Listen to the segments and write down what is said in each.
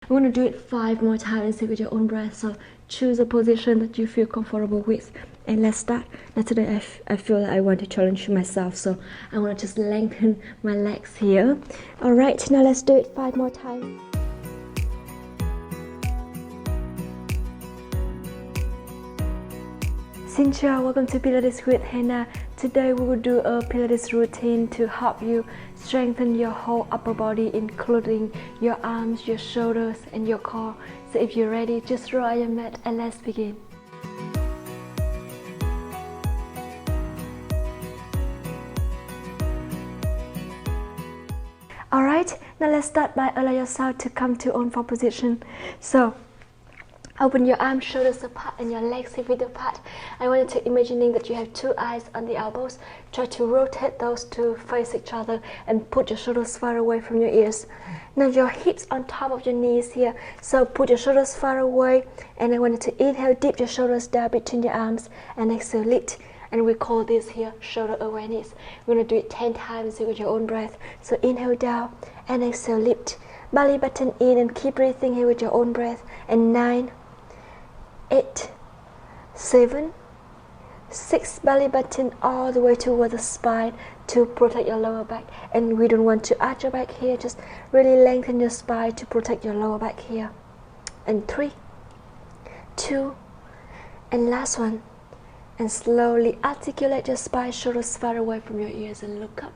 I want to do it 5 more times and sit with your own breath. So choose a position that you feel comfortable with, and let's start. Now today I feel that I want to challenge myself, so I want to just lengthen my legs here. Alright, now let's do it 5 more times. Xin chào, welcome to Pilates with Hannah. Today we will do a Pilates routine to help you strengthen your whole upper body, including your arms, your shoulders, and your core. So if you're ready, just roll out your mat and let's begin. Alright, now let's start by allow yourself to come to on four position. So open your arms, shoulders apart, and your legs hip-width apart. I want you to imagining that you have 2 eyes on the elbows. Try to rotate those to face each other and put your shoulders far away from your ears. Now your hips on top of your knees here. So put your shoulders far away, and I want you to inhale, dip your shoulders down between your arms, and exhale, lift. And we call this here shoulder awareness. We're going to do it 10 times with your own breath. So inhale down and exhale, lift. Belly button in and keep breathing here with your own breath. And 9, 8, 7, 6, belly button all the way toward the spine to protect your lower back. And we don't want to arch your back here, just really lengthen your spine to protect your lower back here. And 3, 2, and last one. And slowly articulate your spine, shoulders far away from your ears, and look up.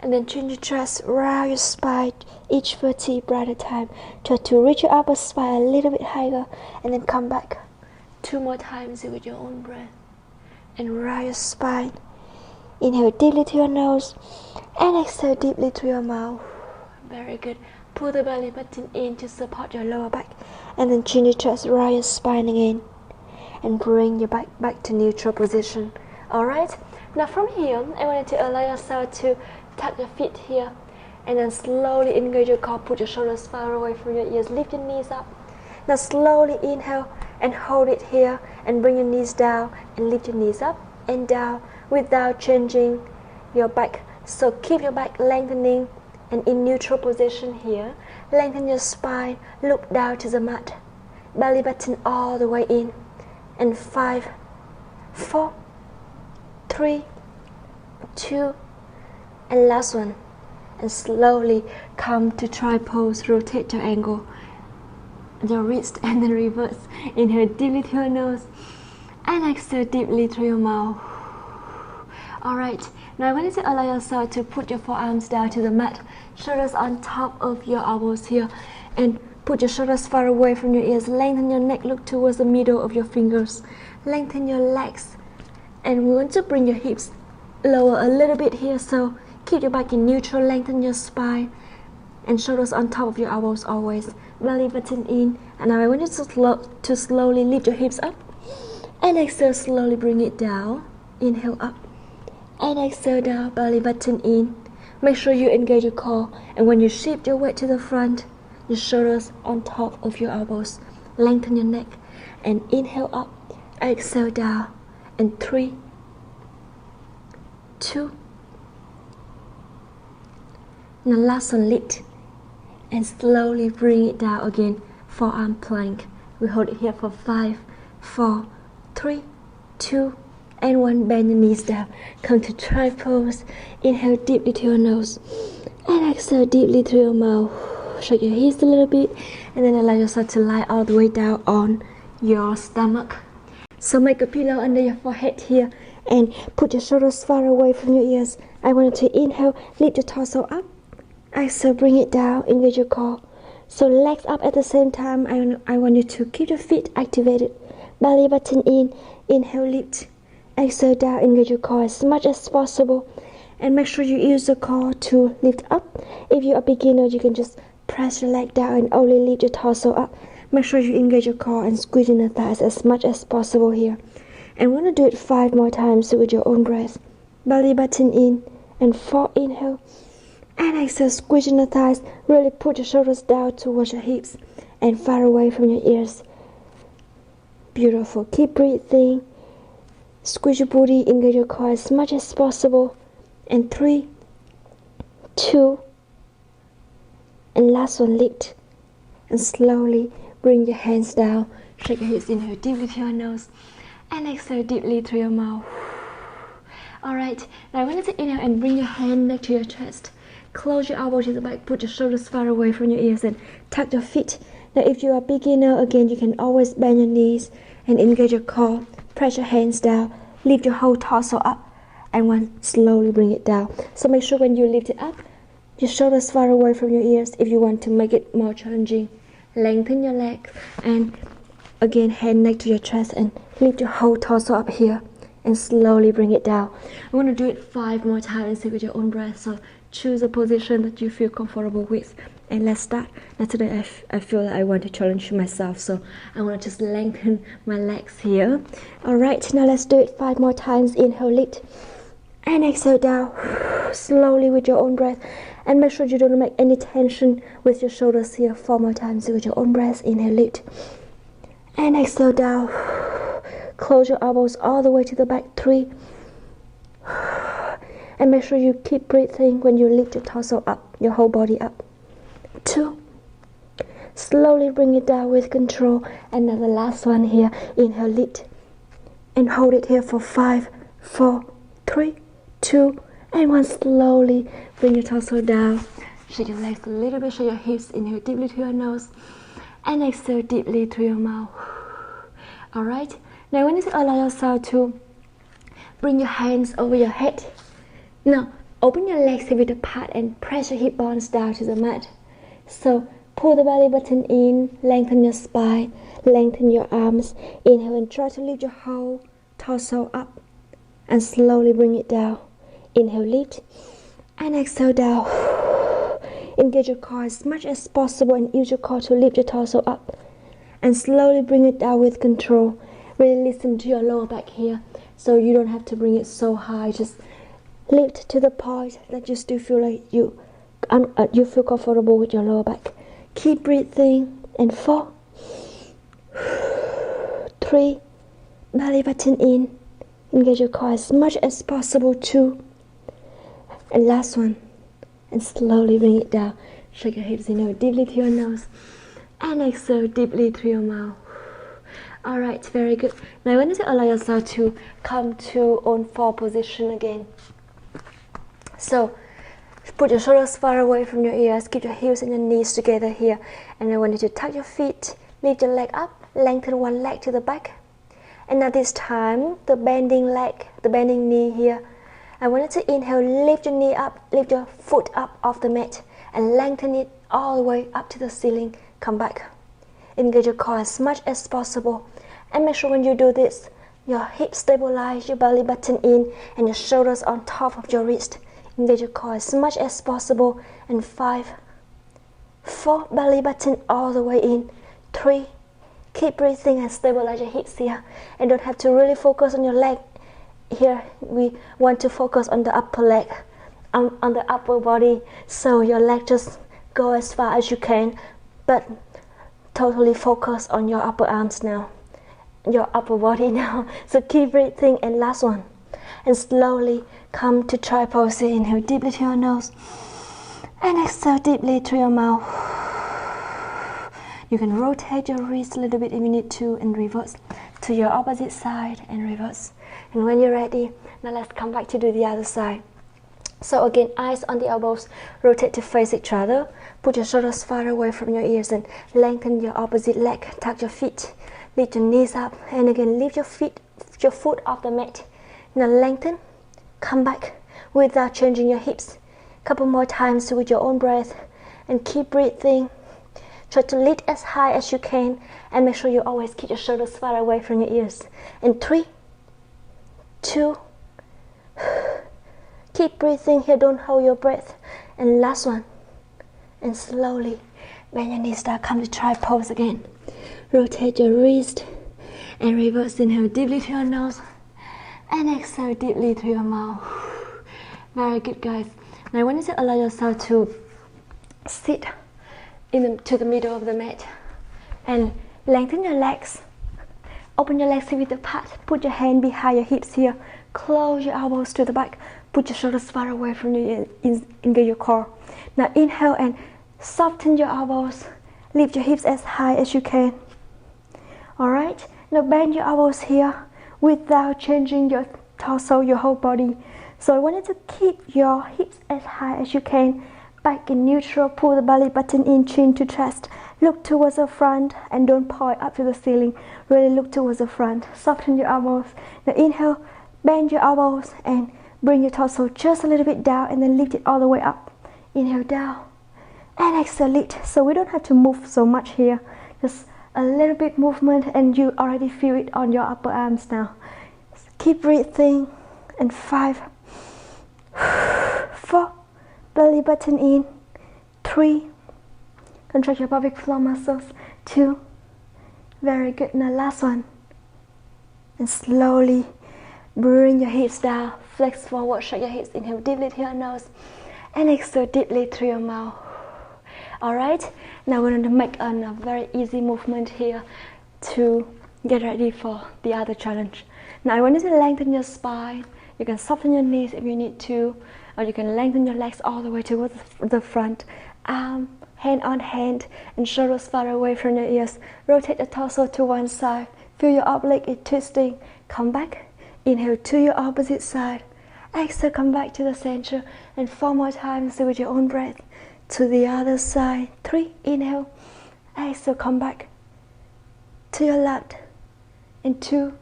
And then chin your chest, round your spine, each vertebra at a time. Try to reach your upper spine a little bit higher, and then come back 2 more times with your own breath. And round your spine. Inhale deeply to your nose, and exhale deeply through your mouth. Very good. Pull the belly button in to support your lower back, and then chin your chest, round your spine again, and bring your back to neutral position. Alright? Now from here, I want you to allow yourself to tuck your feet here, and then slowly engage your core, put your shoulders far away from your ears, lift your knees up. Now slowly inhale and hold it here, and bring your knees down and lift your knees up and down without changing your back. So keep your back lengthening and in neutral position here. Lengthen your spine, look down to the mat, belly button all the way in. And 5, 4, 3, 2, and last one. And slowly come to try pose, rotate your angle, your wrist, and then reverse. Inhale deeply through your nose and exhale deeply through your mouth. Alright, now I want you to allow yourself to put your forearms down to the mat, shoulders on top of your elbows here, and put your shoulders far away from your ears. Lengthen your neck, look towards the middle of your fingers. Lengthen your legs, and we want to bring your hips lower a little bit here, so keep your back in neutral, lengthen your spine, and shoulders on top of your elbows always. Belly button in, and now I want you to slowly lift your hips up, and exhale, slowly bring it down. Inhale up, and exhale down, belly button in. Make sure you engage your core, and when you shift your weight to the front, your shoulders on top of your elbows. Lengthen your neck, and inhale up, exhale down, and 3, 2, now last one, lift, and slowly bring it down again, forearm plank. We hold it here for 5, 4, 3, 2, and 1. Bend your knees down, come to try pose. Inhale deeply to your nose, and exhale deeply through your mouth. Shake your hips a little bit, and then allow yourself to lie all the way down on your stomach. So make a pillow under your forehead here, and put your shoulders far away from your ears. I want you to inhale, lift your torso up. Exhale, bring it down, engage your core. So legs up at the same time. I want you to keep your feet activated. Belly button in, inhale, lift. Exhale down, engage your core as much as possible. And make sure you use the core to lift up. If you're a beginner, you can just press your leg down and only lift your torso up. Make sure you engage your core and squeeze in the thighs as much as possible here. And we're going to do it 5 more times with your own breath. Belly button in, and 4, inhale. And exhale, squeeze in the thighs. Really put your shoulders down towards your hips and far away from your ears. Beautiful. Keep breathing. Squeeze your booty, engage your core as much as possible. And 3, 2, and last one, lift. and slowly bring your hands down. Shake your hips, inhale deeply through your nose and exhale deeply through your mouth. Alright, now I want you to inhale and bring your hand next to your chest. Close your elbow to the back, put your shoulders far away from your ears and tuck your feet. Now if you are a beginner, again, you can always bend your knees and engage your core. Press your hands down, lift your whole torso up, and then slowly bring it down. So make sure when you lift it up, your shoulders far away from your ears. If you want to make it more challenging, lengthen your legs and again, hand next to your chest and lift your whole torso up here and slowly bring it down. I want to do it 5 more times and see with your own breath. So choose a position that you feel comfortable with. And let's start. Now today I feel that I want to challenge myself, so I want to just lengthen my legs here. Alright, now let's do it 5 more times. Inhale, lift, and exhale down, slowly with your own breath. And make sure you don't make any tension with your shoulders here. 4 more times with your own breath. Inhale, lift, and exhale down. Close your elbows all the way to the back. 3. And make sure you keep breathing when you lift your torso up, your whole body up. 2. Slowly bring it down with control. And now the last one here. Inhale, lift, and hold it here for 5, 4, 3, 2, and 1. Slowly bring your torso down. Shake your legs a little bit, shake your hips. Inhale deeply through your nose and exhale deeply through your mouth. Alright, now I want you to allow yourself to bring your hands over your head. Now open your legs a bit apart and press your hip bones down to the mat. So pull the belly button in, lengthen your spine, lengthen your arms. Inhale and try to lift your whole torso up and slowly bring it down. Inhale, lift, and exhale down. Engage your core as much as possible and use your core to lift your torso up and slowly bring it down with control. Really listen to your lower back here, so you don't have to bring it so high. Just lift to the point that you still feel like you feel comfortable with your lower back. Keep breathing. And 4, 3, belly button in. Engage your core as much as possible. 2, and last one. And slowly bring it down. Shake your hips, inhale deeply through your nose and exhale deeply through your mouth. Alright, very good. Now I want you to allow yourself to come to on 4 position again. So put your shoulders far away from your ears, keep your heels and your knees together here, and I want you to tuck your feet, lift your leg up, lengthen one leg to the back. And now this time, the bending leg, the bending knee here, I want you to inhale, lift your knee up, lift your foot up off the mat and lengthen it all the way up to the ceiling. Come back. Engage your core as much as possible and make sure when you do this, your hips stabilize, your belly button in and your shoulders on top of your wrist. Engage your core as much as possible. And 5, 4, belly button all the way in. 3, keep breathing and stabilize your hips here. And don't have to really focus on your leg. Here we want to focus on the upper leg, on the upper body. So your leg just go as far as you can, but totally focus on your upper arms now, your upper body now. So keep breathing. And last one. And slowly come to try pose. Inhale deeply through your nose and exhale deeply through your mouth. You can rotate your wrist a little bit if you need to and reverse to your opposite side and reverse. And when you're ready, now let's come back to do the other side. So again, eyes on the elbows, rotate to face each other. Put your shoulders far away from your ears and lengthen your opposite leg. Tuck your feet, lift your knees up, and again lift your foot off the mat. Now lengthen, come back without changing your hips. Couple more times with your own breath and keep breathing. Try to lift as high as you can and make sure you always keep your shoulders far away from your ears. And 3, 2, keep breathing here, don't hold your breath. And last one. And slowly bend your knees down, come to try pose again. Rotate your wrist and reverse. Inhale deeply through your nose and exhale deeply through your mouth. Very good, guys. Now I want you to allow yourself to sit to the middle of the mat and lengthen your legs. Open your legs a bit apart. Put your hand behind your hips here. Close your elbows to the back. Put your shoulders far away from you. Engage your core. Now inhale and soften your elbows. lift your hips as high as you can. Alright, now bend your elbows here without changing your torso, your whole body. So I want you to keep your hips as high as you can. Back in neutral, pull the belly button in, chin to chest. Look towards the front and don't point up to the ceiling. Really look towards the front. Soften your elbows. Now inhale, bend your elbows and bring your torso just a little bit down and then lift it all the way up. Inhale down and exhale lift. So we don't have to move so much here. Just a little bit movement and you already feel it on your upper arms now. Keep breathing. And 5, 4, belly button in. 3, contract your pelvic floor muscles. 2, very good. Now last one. And slowly bring your hips down. Flex forward, shake your hips. Inhale deeply through your nose and exhale deeply through your mouth. Alright, now we're going to make a very easy movement here to get ready for the other challenge. Now I want you to lengthen your spine. You can soften your knees if you need to, or you can lengthen your legs all the way towards the front. Arm, hand on hand, and shoulders far away from your ears. Rotate the torso to one side. Feel your up leg is twisting. Come back. Inhale to your opposite side. Exhale, come back to the center. And 4 more times with your own breath. To the other side. 3, inhale. Exhale, come back. To your left. And 2,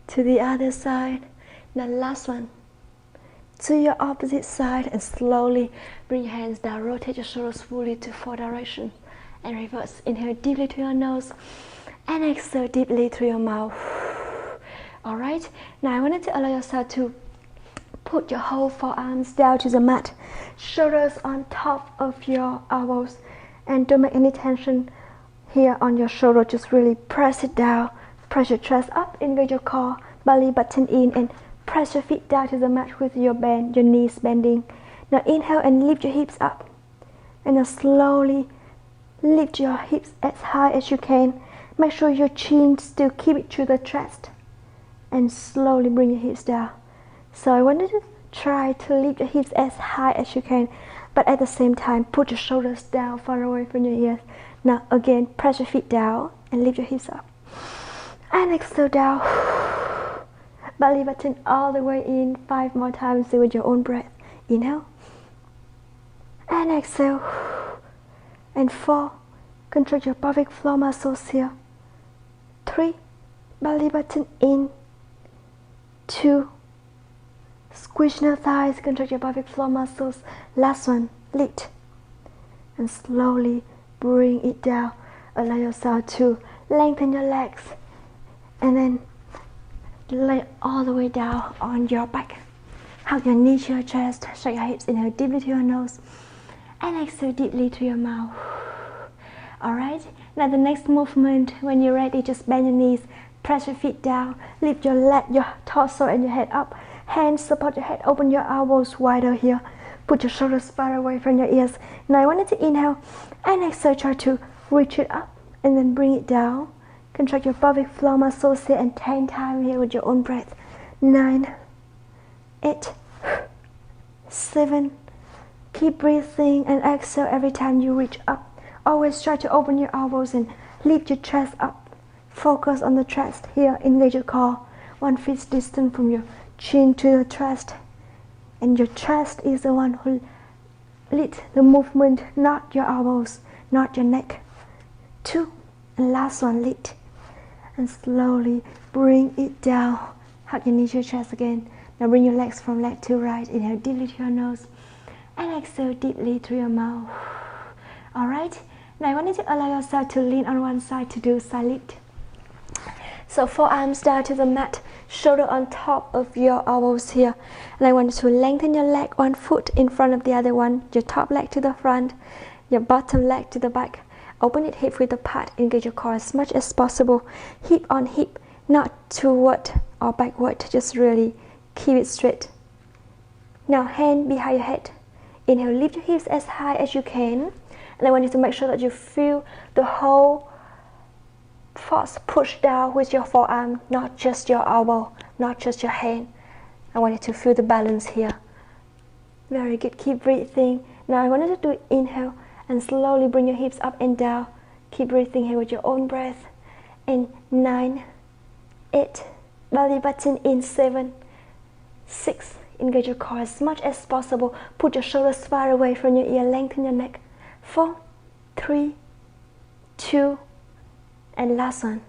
to the other side. Now last one, to your opposite side and slowly bring your hands down, rotate your shoulders fully to 4 directions and reverse. Inhale deeply through your nose and exhale deeply through your mouth. Alright, now I want you to allow yourself to put your whole forearms down to the mat, shoulders on top of your elbows, and don't make any tension here on your shoulder, just really press it down, press your chest up, engage your core, belly button in, and press your feet down to the mat with your knees bending. Now inhale and lift your hips up. And now slowly lift your hips as high as you can. Make sure your chin still keep it to the chest. And slowly bring your hips down. So I want you to try to lift your hips as high as you can. But at the same time, put your shoulders down far away from your ears. Now again, press your feet down and lift your hips up. And exhale down. Belly button all the way in. 5 more times with your own breath. Inhale and exhale. And 4, contract your pelvic floor muscles here. 3, belly button in. 2, squeeze your thighs, contract your pelvic floor muscles. Last one, lift and slowly bring it down. Allow yourself to lengthen your legs and then lay all the way down on your back. Hug your knees to your chest, shake your hips, inhale deeply to your nose and exhale deeply to your mouth. Alright, now the next movement, when you're ready, just bend your knees, press your feet down, lift your leg, your torso and your head up. Hands support your head, open your elbows wider here. Put your shoulders far away from your ears. Now I want you to inhale and exhale, try to reach it up and then bring it down. Contract your pelvic floor muscles here and 10 times here with your own breath. 9, 8, 7. Keep breathing and exhale every time you reach up. Always try to open your elbows and lift your chest up. Focus on the chest here, engage your core. 1 foot distance from your chin to your chest. And your chest is the one who leads the movement, not your elbows, not your neck. 2, and last one, lift. And slowly bring it down. Hug your knees to your chest again. Now bring your legs from left to right. Inhale deeply to your nose and exhale deeply through your mouth. Alright, now I want you to allow yourself to lean on one side to do side lift. So forearms down to the mat, shoulder on top of your elbows here. And I want you to lengthen your leg, 1 foot in front of the other one, your top leg to the front, your bottom leg to the back. Open it hip width apart, engage your core as much as possible. Hip on hip, not toward or backward, just really keep it straight. Now hand behind your head. Inhale, lift your hips as high as you can. And I want you to make sure that you feel the whole force push down with your forearm, not just your elbow, not just your hand. I want you to feel the balance here. Very good, keep breathing. Now I want you to do inhale And slowly bring your hips up and down. Keep breathing here with your own breath. In 9, 8, belly button in 7, 6, engage your core as much as possible. Put your shoulders far away from your ear, lengthen your neck. 4, 3, 2, and last one.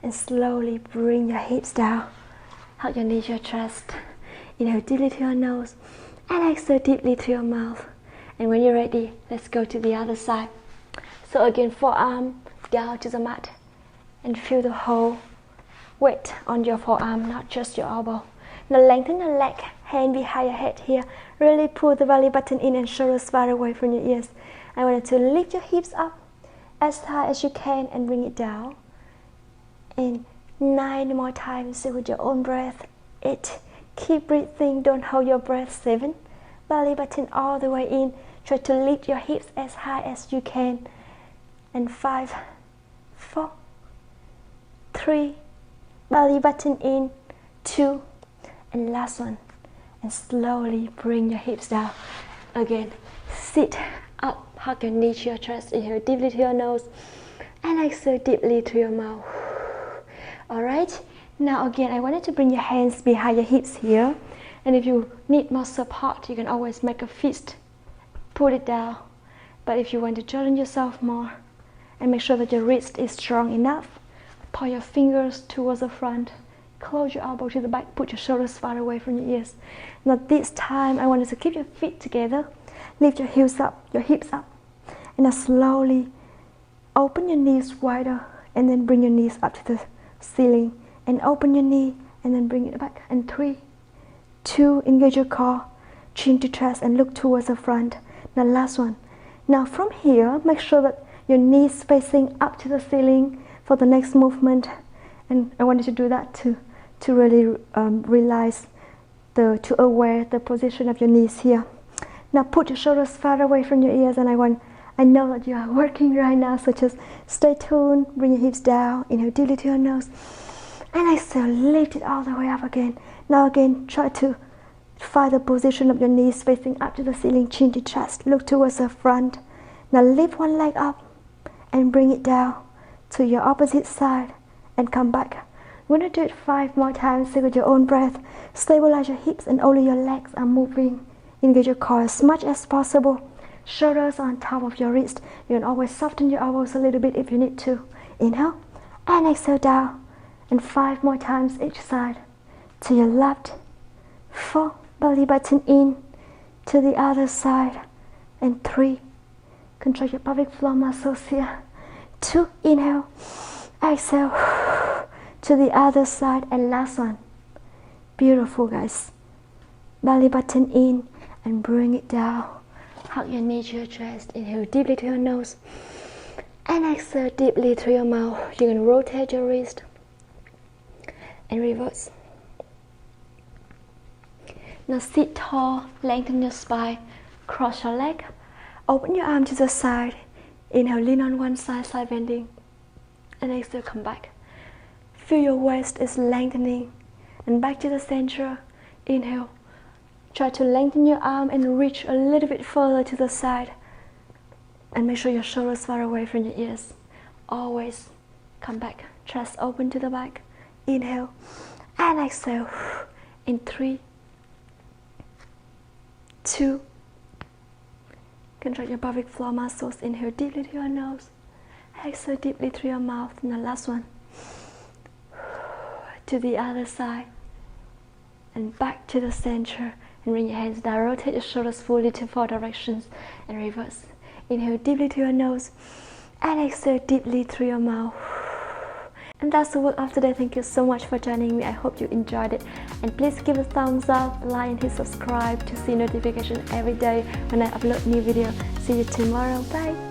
And slowly bring your hips down. Hug your knees, your chest. Inhale deeply to your nose and exhale deeply to your mouth. And when you're ready, let's go to the other side. So again, forearm down to the mat and feel the whole weight on your forearm, not just your elbow. Now lengthen your leg, hand behind your head here. Really pull the belly button in and shoulders far away from your ears. I want you to lift your hips up as high as you can and bring it down. And 9 more times with your own breath. 8, keep breathing, don't hold your breath. 7, belly button all the way in. Try to lift your hips as high as you can. And 5, 4, 3, belly button in. 2, and last one. And slowly bring your hips down. Again, sit up, hug your knees to your chest. Inhale deeply to your nose and exhale deeply through your mouth. Alright, now again, I wanted to bring your hands behind your hips here. And if you need more support, you can always make a fist. Put it down. But if you want to challenge yourself more and make sure that your wrist is strong enough, point your fingers towards the front. Close your elbow to the back. Put your shoulders far away from your ears. Now this time, I want you to keep your feet together. Lift your heels up, your hips up. And now slowly open your knees wider and then bring your knees up to the ceiling. And open your knee and then bring it back. And 3, 2, engage your core. Chin to chest and look towards the front. Now last one. Now from here, make sure that your knees facing up to the ceiling for the next movement. And I want you to do that to really realize to aware the position of your knees here. Now put your shoulders far away from your ears, and I know that you are working right now, so just stay tuned, bring your hips down, inhale deeply to your nose, and exhale, lift it all the way up again. Now again, try to find the position of your knees facing up to the ceiling, chin to chest, look towards the front. Now lift one leg up and bring it down to your opposite side and come back. We're going to do it 5 more times. Take with your own breath. Stabilize your hips and only your legs are moving. Engage your core as much as possible. Shoulders on top of your wrist. You can always soften your elbows a little bit if you need to. Inhale and exhale down. And 5 more times each side. To your left. 4, belly button in. To the other side. And 3, control your pelvic floor muscles here. 2, inhale. Exhale. To the other side. And last one. Beautiful, guys. Belly button in and bring it down. Hug your knee to your chest. Inhale deeply to your nose and exhale deeply through your mouth. You can rotate your wrist and reverse. Now sit tall, lengthen your spine, cross your leg, open your arm to the side. Inhale, lean on one side, side bending, and exhale, come back. Feel your waist is lengthening and back to the center. Inhale. Try to lengthen your arm and reach a little bit further to the side. And make sure your shoulders far away from your ears. Always come back. Chest open to the back. Inhale and exhale. In 3, 2. Contract your pelvic floor muscles. Inhale deeply to your nose. Exhale deeply through your mouth. And the last one. To the other side. And back to the center. And bring your hands down. Rotate your shoulders fully to 4 directions. And reverse. Inhale deeply to your nose. And exhale deeply through your mouth. And that's the workout today. Thank you so much for joining me. I hope you enjoyed it. And please give a thumbs up, like, and hit subscribe to see notification every day when I upload new video. See you tomorrow. Bye.